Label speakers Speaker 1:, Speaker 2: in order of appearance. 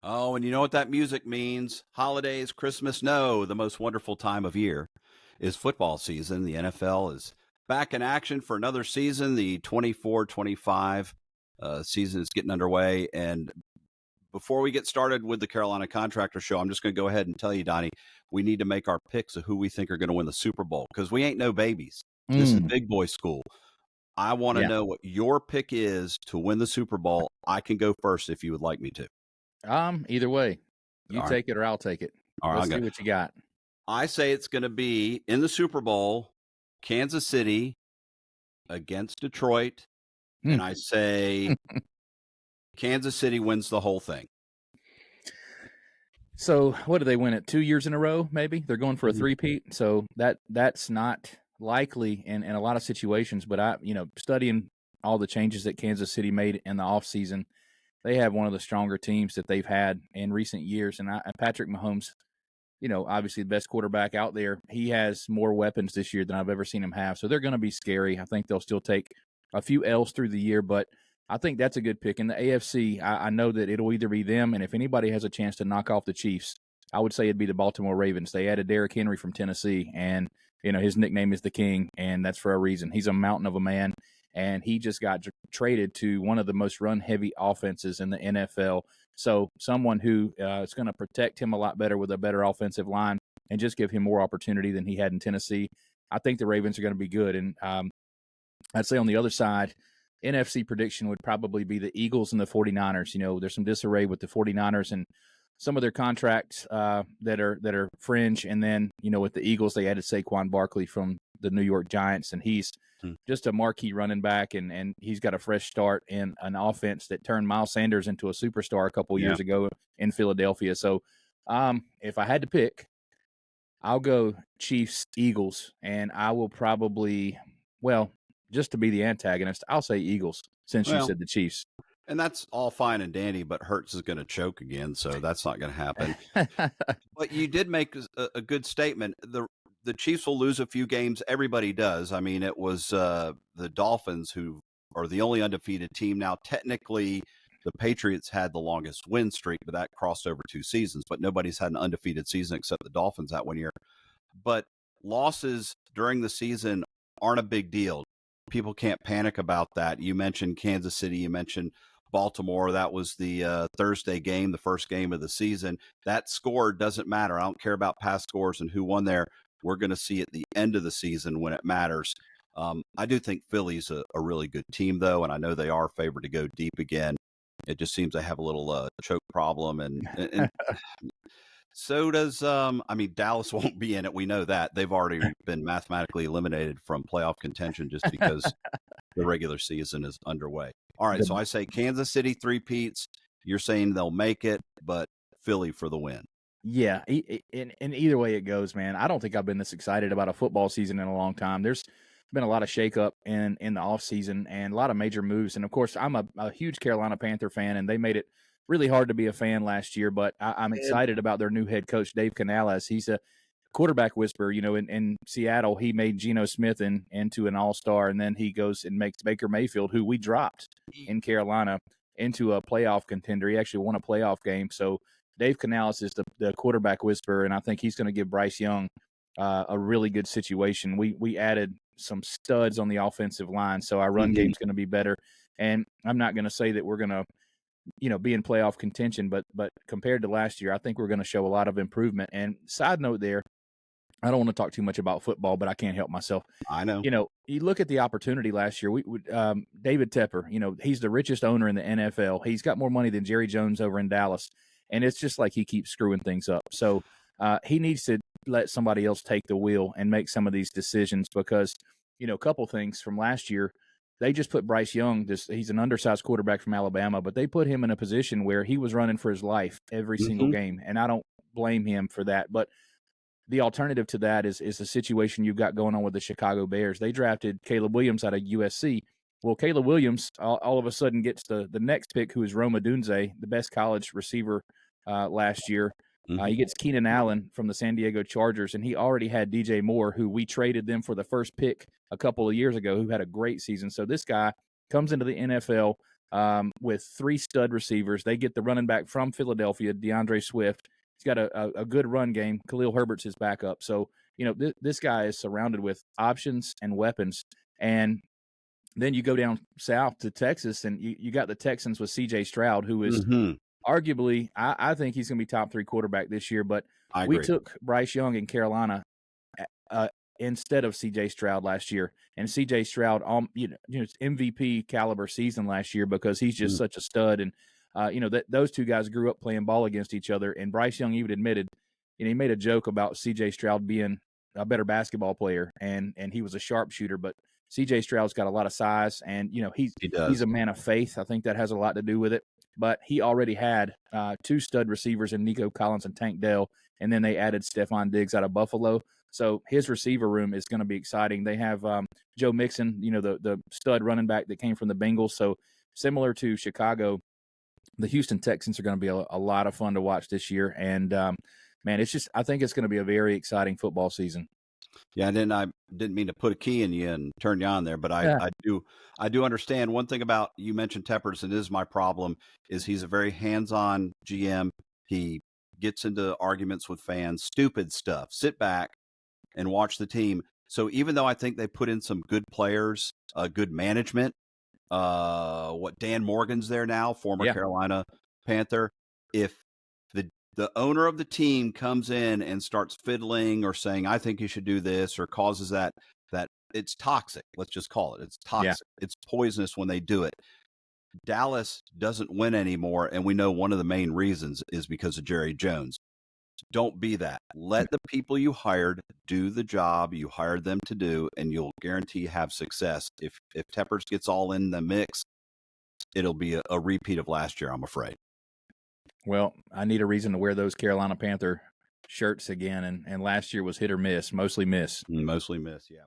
Speaker 1: Oh, and you know what that music means? Holidays, Christmas. No, the most wonderful time of year is football season. The NFL is back in action for another season. The 24-25 season is getting underway. And before we get started with the Carolina Contractor Show, I'm just going to go ahead and tell you, Donnie, we need to make our picks of who we think are going to win the Super Bowl because we ain't no babies. This is
Speaker 2: Mm,
Speaker 1: big boy school. I want to
Speaker 2: yeah.
Speaker 1: know what your pick is to win the Super Bowl. I can go first if you would like me to.
Speaker 2: Either way, you
Speaker 1: All right.
Speaker 2: take it or I'll take it.
Speaker 1: All right.
Speaker 2: Let's see what you got.
Speaker 1: I say it's going to be in the Super Bowl, Kansas City against Detroit.
Speaker 2: Hmm.
Speaker 1: And I say Kansas City wins the whole thing.
Speaker 2: So what do they win it 2 years in a row? Maybe they're going for a
Speaker 1: Mhm.
Speaker 2: three-peat. So that's not likely in a lot of situations. But studying all the changes that Kansas City made in the offseason, they have one of the stronger teams that they've had in recent years. And Patrick Mahomes, obviously the best quarterback out there. He has more weapons this year than I've ever seen him have. So they're going to be scary. I think they'll still take a few L's through the year, but I think that's a good pick. In the AFC, I know that it'll either be them, and if anybody has a chance to knock off the Chiefs, I would say it'd be the Baltimore Ravens. They added Derrick Henry from Tennessee, and his nickname is the King, and that's for a reason. He's a mountain of a man, and he just got traded to one of the most run-heavy offenses in the NFL. So someone who is going to protect him a lot better with a better offensive line and just give him more opportunity than he had in Tennessee. I think the Ravens are going to be good. And I'd say on the other side, NFC prediction would probably be the Eagles and the 49ers. There's some disarray with the 49ers and some of their contracts that are fringe. And then, with the Eagles, they added Saquon Barkley from the New York Giants, and he's just a marquee running back, and he's got a fresh start in an offense that turned Miles Sanders into a superstar a couple years ago in Philadelphia. So if I had to pick, I'll go Chiefs, Eagles, and I will probably, well, just to be the antagonist, I'll say Eagles since you
Speaker 1: Well,
Speaker 2: said the Chiefs.
Speaker 1: and that's all fine and dandy, but Hurts is going to choke again, so that's not going to happen. But you did make a good statement. The Chiefs will lose a few games. Everybody does. I mean, it was the Dolphins who are the only undefeated team now. Technically, the Patriots had the longest win streak, but that crossed over 2 seasons. But nobody's had an undefeated season except the Dolphins that one year. But losses during the season aren't a big deal. People can't panic about that. You mentioned Kansas City. You mentioned Baltimore. That was the Thursday game, the first game of the season. That score doesn't matter. I don't care about past scores and who won there. We're going to see at the end of the season when it matters. I do think Philly's a really good team, though, and I know they are favored to go deep again. It just seems they have a little choke problem, and so does I mean Dallas won't be in it. We know that they've already been mathematically eliminated from playoff contention just because the regular season is underway. All right, so I say Kansas City three-peats. You're saying they'll make it, but Philly for the win.
Speaker 2: Yeah, in either way it goes, man. I don't think I've been this excited about a football season in a long time. There's been a lot of shakeup in the offseason and a lot of major moves. And of course, I'm a huge Carolina Panther fan, and they made it really hard to be a fan last year. But I'm excited about their new head coach, Dave Canales. He's a quarterback whisperer. In Seattle, he made Geno Smith into an all-star, and then he goes and makes Baker Mayfield, who we dropped in Carolina, into a playoff contender. He actually won a playoff game. So Dave Canales is the quarterback whisperer, and I think he's going to give Bryce Young a really good situation. We added some studs on the offensive line, so our run game's going to be better. And I'm not going to say that we're going to be in playoff contention, but compared to last year, I think we're going to show a lot of improvement. And side note there, I don't want to talk too much about football, but I can't help myself.
Speaker 1: I know.
Speaker 2: You look at the opportunity last year. David Tepper, he's the richest owner in the NFL. He's got more money than Jerry Jones over in Dallas, and it's just like he keeps screwing things up. So he needs to let somebody else take the wheel and make some of these decisions because, a couple things from last year. They just put Bryce Young. He's an undersized quarterback from Alabama, but they put him in a position where he was running for his life every single game, and I don't blame him for that. But the alternative to that is the situation you've got going on with the Chicago Bears. They drafted Caleb Williams out of USC. Well, Caleb Williams all of a sudden gets the next pick, who is Rome Odunze, the best college receiver last year. He gets Keenan Allen from the San Diego Chargers, and he already had DJ Moore, who we traded them for the first pick a couple of years ago, who had a great season. So this guy comes into the NFL, with 3 stud receivers. They get the running back from Philadelphia, DeAndre Swift. He's got a good run game. Khalil Herbert's his backup. So, this guy is surrounded with options and weapons. And then you go down south to Texas, and you got the Texans with C.J. Stroud, who is
Speaker 1: Mhm.
Speaker 2: arguably, I think he's going to be top 3 quarterback this year. But
Speaker 1: I
Speaker 2: we
Speaker 1: agree.
Speaker 2: took Bryce Young in Carolina uh, instead of C.J. Stroud last year, and C.J. Stroud, it's MVP caliber season last year because he's just
Speaker 1: Mm.
Speaker 2: such a stud. And that those two guys grew up playing ball against each other. And Bryce Young even admitted, he made a joke about C.J. Stroud being a better basketball player, and he was a sharpshooter, but C.J. Stroud's got a lot of size, and
Speaker 1: He
Speaker 2: he's
Speaker 1: does.
Speaker 2: a man of faith. I think that has a lot to do with it. But he already had 2 stud receivers in Nico Collins and Tank Dell, and then they added Stephon Diggs out of Buffalo. So his receiver room is going to be exciting. They have Joe Mixon, the stud running back that came from the Bengals. So similar to Chicago, the Houston Texans are going to be a lot of fun to watch this year. And man, I think it's going to be a very exciting football season.
Speaker 1: Yeah, I didn't mean to put a key in you and turn you on there, but
Speaker 2: Yeah.
Speaker 1: I do understand one thing about, you mentioned Teppers, and this is my problem, is he's a very hands-on GM. He gets into arguments with fans, stupid stuff. Sit back and watch the team. So even though I think they put in some good players, good management, Dan Morgan's there now, former
Speaker 2: Yeah.
Speaker 1: Carolina Panther. If the owner of the team comes in and starts fiddling or saying, I think you should do this, or causes that it's toxic. Let's just call it. It's toxic.
Speaker 2: Yeah.
Speaker 1: It's poisonous when they do it. Dallas doesn't win anymore. And we know one of the main reasons is because of Jerry Jones. Don't be that. Let the people you hired do the job you hired them to do, and you'll guarantee have success. If Teppers gets all in the mix, it'll be a repeat of last year, I'm afraid.
Speaker 2: Well, I need a reason to wear those Carolina Panther shirts again, and last year was hit or miss, mostly miss.
Speaker 1: Mostly miss, yeah.